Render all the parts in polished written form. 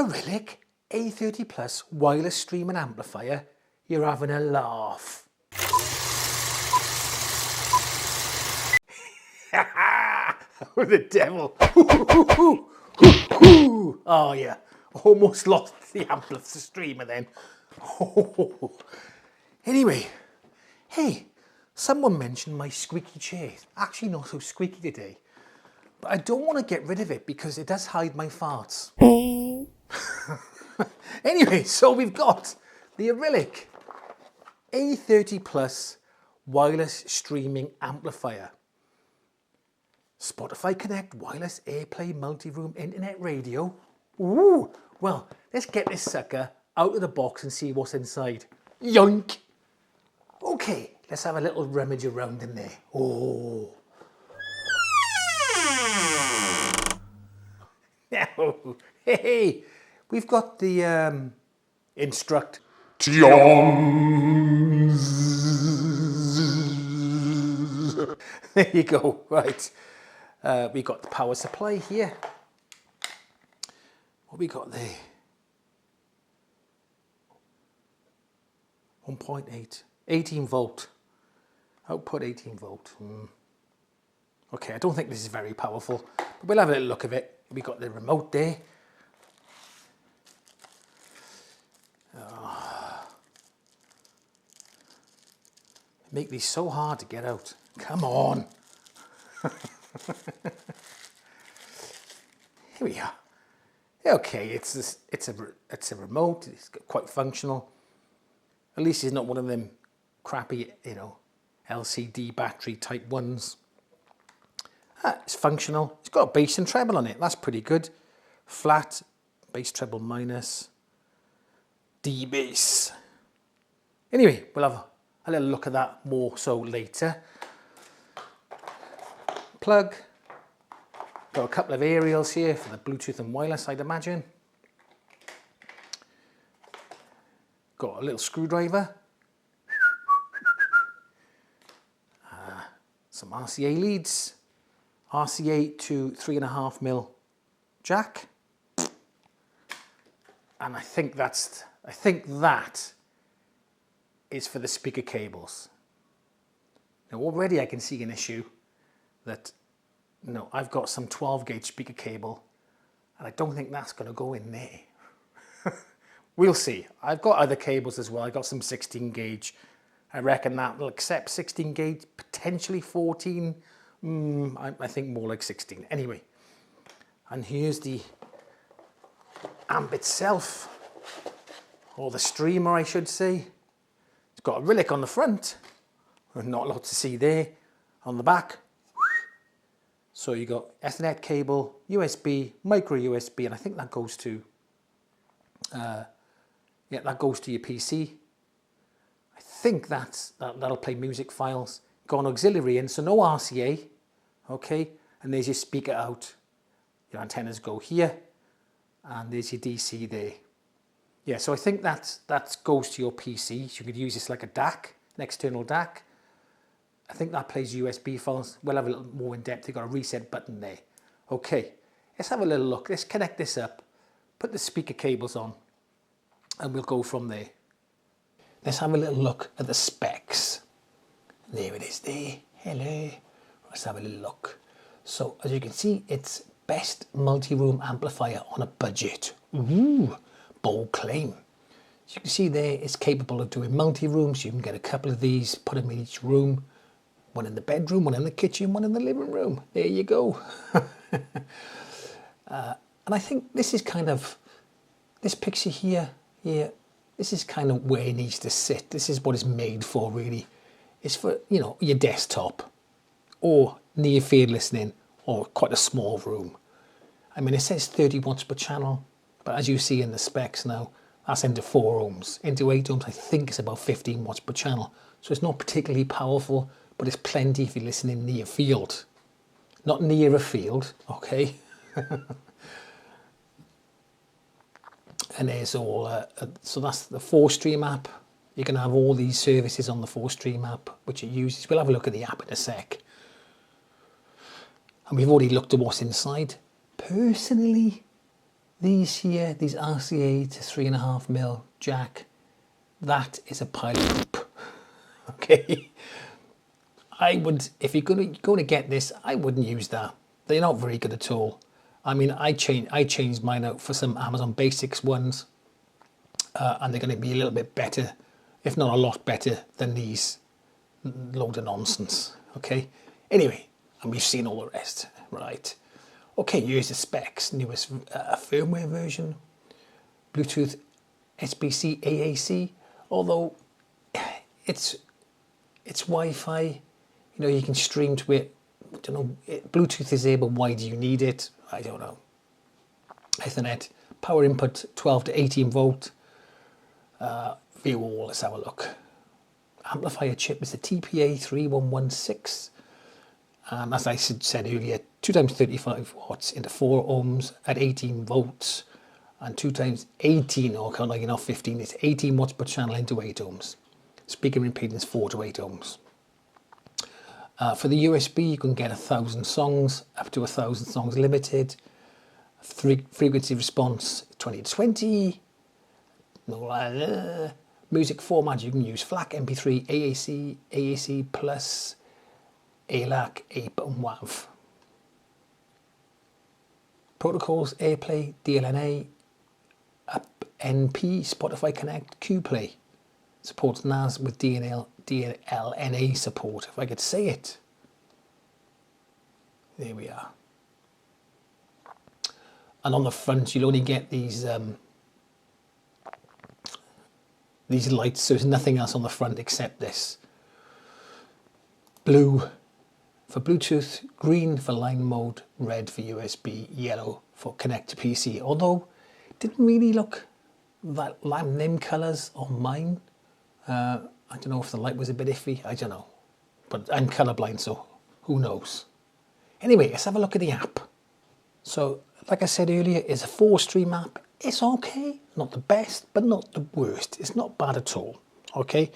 Arylic A30 Plus wireless streaming amplifier, you're having a laugh. Oh, the devil. Oh yeah, almost lost the streamer then. Anyway, hey, someone mentioned my squeaky chair. It's actually not so squeaky today, but I don't want to get rid of it because it does hide my farts. Anyway, so we've got the Arylic A30 Plus wireless streaming amplifier. Spotify Connect wireless AirPlay multi-room internet radio. Ooh, well, let's get this sucker out of the box and see what's inside. Yoink! Okay, let's have a little rummage around in there. Oh. Now, hey, we've got the instruct. There you go, right. We got the power supply here. What we got there? 1.8, 18 volt. Output 18 volt. Okay, I don't think this is very powerful, but we'll have a little look at it. We got the remote there. Make these so hard to get out. Come on. Here we are. Okay, it's a remote. It's quite functional. At least it's not one of them crappy, LCD battery type ones. It's functional. It's got a bass and treble on it. That's pretty good. Flat, bass, treble, minus, D bass. Anyway, we'll have a little look at that more so later. Plug. Got a couple of aerials here for the Bluetooth and wireless, I'd imagine. Got a little screwdriver. Some RCA leads. RCA to 3.5mm jack. And I think that is for the speaker cables. Now already I can see an issue that, I've got some 12 gauge speaker cable and I don't think that's going to go in there. We'll see. I've got other cables as well. I've got some 16 gauge. I reckon that will accept 16 gauge, potentially 14. I think more like 16. Anyway, and here's the amp itself, or the streamer I should say. It's got a Arylic on the front, not a lot to see there. On the back, so you got Ethernet cable, USB, micro USB, and I think that goes to, that goes to your PC. I think that'll play music files. Got an auxiliary in, so no RCA, okay? And there's your speaker out. Your antennas go here, and there's your DC there. Yeah, so I think that goes to your PC. So you could use this like a DAC, an external DAC. I think that plays USB files. We'll have a little more in depth. You've got a reset button there. Okay, let's have a little look. Let's connect this up, put the speaker cables on, and we'll go from there. Let's have a little look at the specs. There it is there. Hello. Let's have a little look. So as you can see, it's best multi-room amplifier on a budget. Ooh, bold claim. As you can see there, it's capable of doing multi-rooms. You can get a couple of these, put them in each room. One in the bedroom, one in the kitchen, one in the living room. There you go. And I think this is kind of, this picture here, this is kind of where it needs to sit. This is what it's made for, really. It's for, your desktop or near field listening or quite a small room. I mean, it says 30 watts per channel, but as you see in the specs now, that's into 4 ohms. Into 8 ohms, I think it's about 15 watts per channel. So it's not particularly powerful, but it's plenty if you're listening near field. Not near a field, okay? And there's all, so that's the 4Stream app. You can have all these services on the 4Stream app, which it uses. We'll have a look at the app in a sec. And we've already looked at what's inside. Personally, These here, these RCA to 3.5mm jack, that is a pile of poop. Okay, I would, if you're going to get this, I wouldn't use that. They're not very good at all. I mean, I changed mine out for some Amazon Basics ones, and they're going to be a little bit better, if not a lot better than these load of nonsense. Okay, anyway, and we've seen all the rest, right? Okay, here's the specs. Newest firmware version, Bluetooth SBC AAC. Although it's Wi-Fi, you know, you can stream to it. I don't know. Bluetooth is there, but why do you need it? I don't know. Ethernet power input 12 to 18 volt. View all. Let's have a look. Amplifier chip is the TPA 3116. As I said earlier, 2 times 35 watts into 4 ohms at 18 volts, and 2 times 18, or kind of like, not 15, it's 18 watts per channel into 8 ohms. Speaker impedance 4 to 8 ohms. For the USB, you can get 1,000 songs, up to 1,000 songs limited. Frequency response 20 to 20. Music format, you can use FLAC, MP3, AAC, AAC plus, Arylic A30 and WAV. Protocols: AirPlay, DLNA, UpNP, Spotify Connect, QPlay. Supports NAS with DLNA support, if I could say it. There we are. And on the front, you'll only get these lights, so there's nothing else on the front except this. Blue for Bluetooth, green for line mode, red for USB, yellow for connect to PC. Although it didn't really look that like them colours on mine. I don't know if the light was a bit iffy, I don't know. But I'm colourblind, so who knows. Anyway, let's have a look at the app. So, like I said earlier, it's a 4-stream app. It's okay, not the best, but not the worst. It's not bad at all, okay?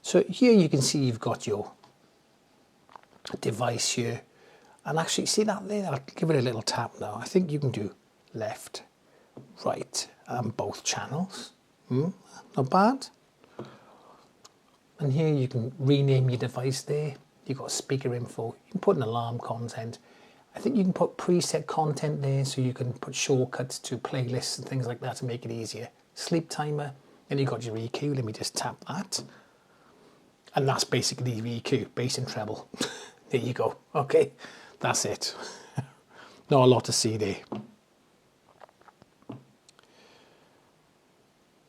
So here you can see you've got your device here. And actually, see that there? I'll give it a little tap now. I think you can do left, right, and both channels. Not bad. And here you can rename your device there. You've got speaker info. You can put an alarm content. I think you can put preset content there, so you can put shortcuts to playlists and things like that to make it easier. Sleep timer. Then you've got your EQ. Let me just tap that. And that's basically your EQ, bass and treble. There you go. Okay, that's it. Not a lot to see there.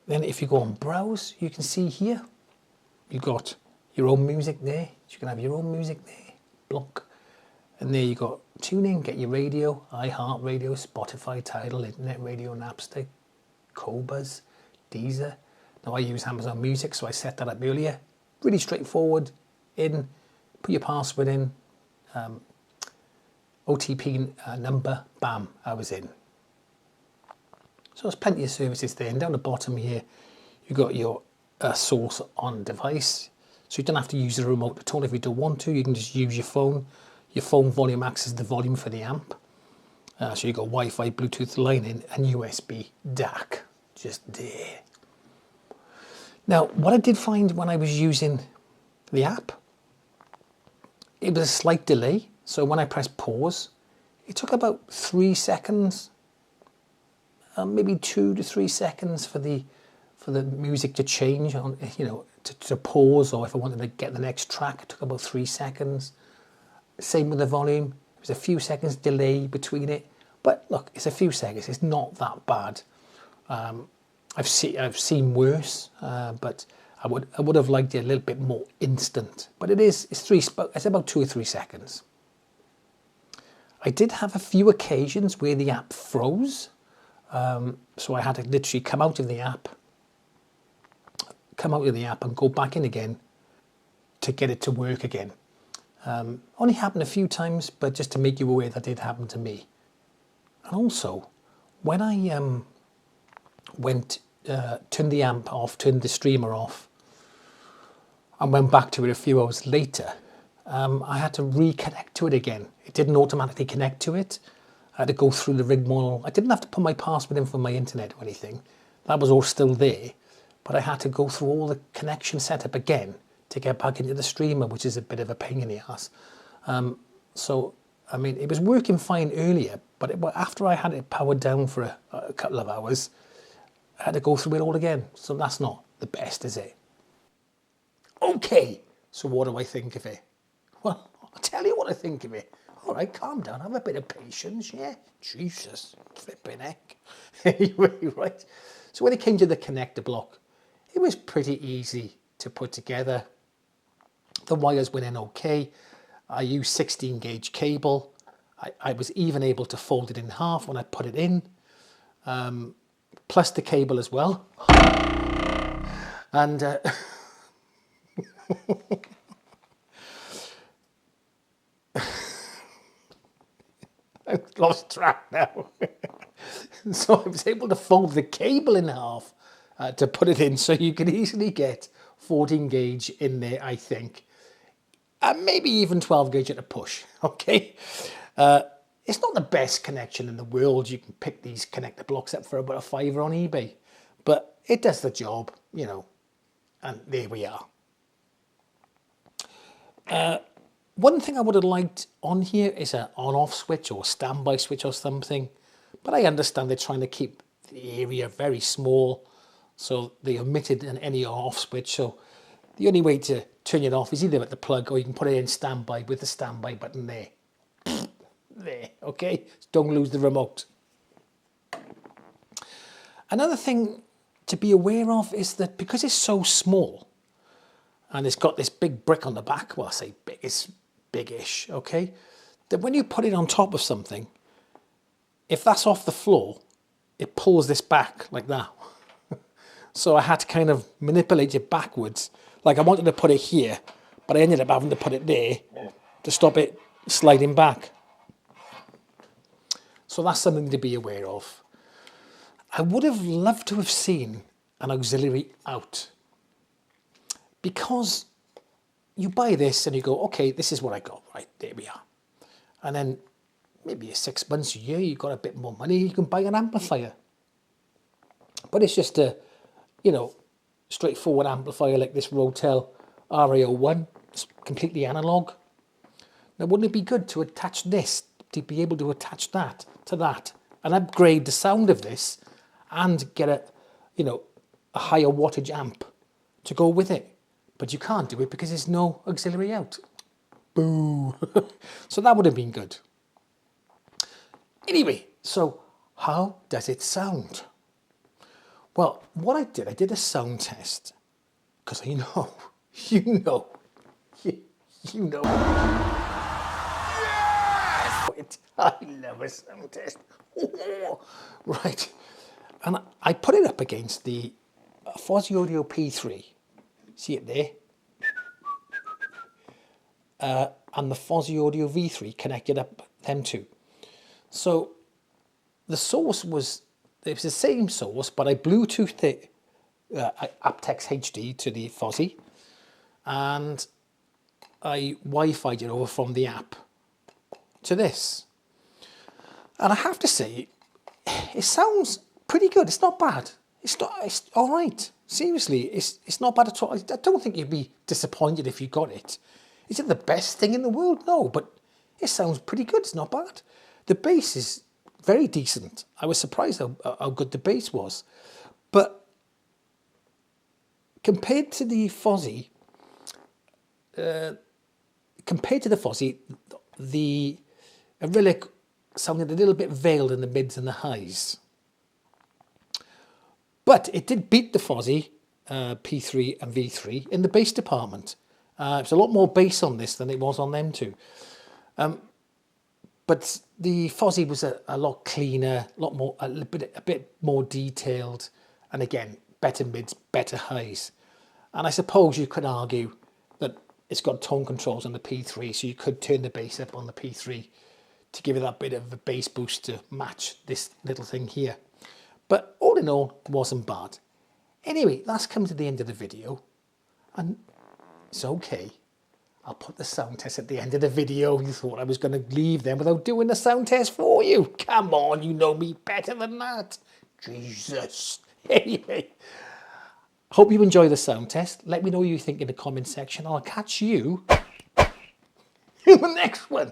Then if you go on browse, you can see here, you've got your own music there. You can have your own music there. Block. And there you got tuning, get your radio, iHeartRadio, Spotify, Tidal, Internet Radio, Napster, Qobuz, Deezer. Now I use Amazon Music, so I set that up earlier. Really straightforward. In, put your password in, OTP number, bam, I was in. So there's plenty of services there. And down the bottom here, you've got your source on device. So you don't have to use the remote at all if you don't want to. You can just use your phone. Your phone volume acts as the volume for the amp. So you've got Wi-Fi, Bluetooth line in, and USB DAC just there. Now, what I did find when I was using the app, it was a slight delay. So when I pressed pause, it took about 3 seconds, maybe 2 to 3 seconds for the music to change, on, you know, to pause, or if I wanted to get the next track, it took about 3 seconds. Same with the volume. There was a few seconds delay between it, but look, it's a few seconds. It's not that bad. I've seen worse, but I would have liked it a little bit more instant. But it's about 2 or 3 seconds. I did have a few occasions where the app froze, so I had to literally come out of the app and go back in again to get it to work again. Only happened a few times, but just to make you aware that did happen to me. And also, when I turned the amp off, turned the streamer off, and went back to it a few hours later, I had to reconnect to it again. It didn't automatically connect to it. I had to go through the rigmarole. I didn't have to put my password in for my internet or anything. That was all still there. But I had to go through all the connection setup again to get back into the streamer, which is a bit of a pain in the ass. So, I mean, it was working fine earlier, but after I had it powered down for a couple of hours, I had to go through it all again. So that's not the best, is it? Okay, so what do I think of it? Well, I'll tell you what I think of it. All right, calm down, have a bit of patience, yeah? Jesus, flipping heck. Anyway, right. So when it came to the connector block, it was pretty easy to put together. The wires went in okay. I used 16 gauge cable. I was even able to fold it in half when I put it in, plus the cable as well. And I've lost track now. So I was able to fold the cable in half to put it in, so you could easily get 14 gauge in there, I think. Maybe even 12 gauge at a push, okay? It's not the best connection in the world. You can pick these connector blocks up for about £5 on eBay, but it does the job, you know, and there we are. One thing I would have liked on here is an on-off switch or standby switch or something, but I understand they're trying to keep the area very small, so they omitted any off switch. So the only way to turn it off is either at the plug, or you can put it in standby with the standby button there. There, okay? Don't lose the remote. Another thing to be aware of is that because it's so small and it's got this big brick on the back, well, I say big, it's big-ish, okay? That when you put it on top of something, if that's off the floor, it pulls this back like that. So I had to kind of manipulate it backwards. Like I wanted to put it here, but I ended up having to put it there to stop it sliding back. So that's something to be aware of. I would have loved to have seen an auxiliary out, because you buy this and you go, okay, this is what I got, right, there we are. And then maybe 6 months, a year, you've got a bit more money, you can buy an amplifier. But it's just a, you know, straightforward amplifier like this Rotel RA01. It's completely analog. Now, wouldn't it be good to attach this, to be able to attach that to that and upgrade the sound of this and get a, you know, a higher wattage amp to go with it? But you can't do it because there's no auxiliary out. Boo. So that would have been good. Anyway, so how does it sound? Well, what I did a sound test, because you know. Yes! I love a sound test. Right, and I put it up against the Fozzy Audio P3. See it there? And the Fozzy Audio V3 connected up them two. So the source was, it was the same source, but I Bluetoothed it, aptX HD to the Fozzy, and I Wi-Fi'd it over from the app to this. And I have to say, it sounds pretty good. It's not bad. It's all right. Seriously, it's not bad at all. I don't think you'd be disappointed if you got it. Is it the best thing in the world? No, but it sounds pretty good. It's not bad. The bass is very decent. I was surprised how good the bass was. But compared to the Fozzy, the Arylic sounded a little bit veiled in the mids and the highs. But it did beat the Fozzy P3 and V3 in the bass department. It's a lot more bass on this than it was on them two. But the Fozzy was a lot cleaner, a bit more detailed, and again, better mids, better highs. And I suppose you could argue that it's got tone controls on the P3, so you could turn the bass up on the P3 to give it that bit of a bass boost to match this little thing here. But all in all, it wasn't bad. Anyway, that's come to the end of the video, and it's okay. I'll put the sound test at the end of the video. You thought I was going to leave them without doing the sound test for you. Come on, you know me better than that. Jesus. Anyway, hope you enjoy the sound test. Let me know what you think in the comment section. I'll catch you in the next one.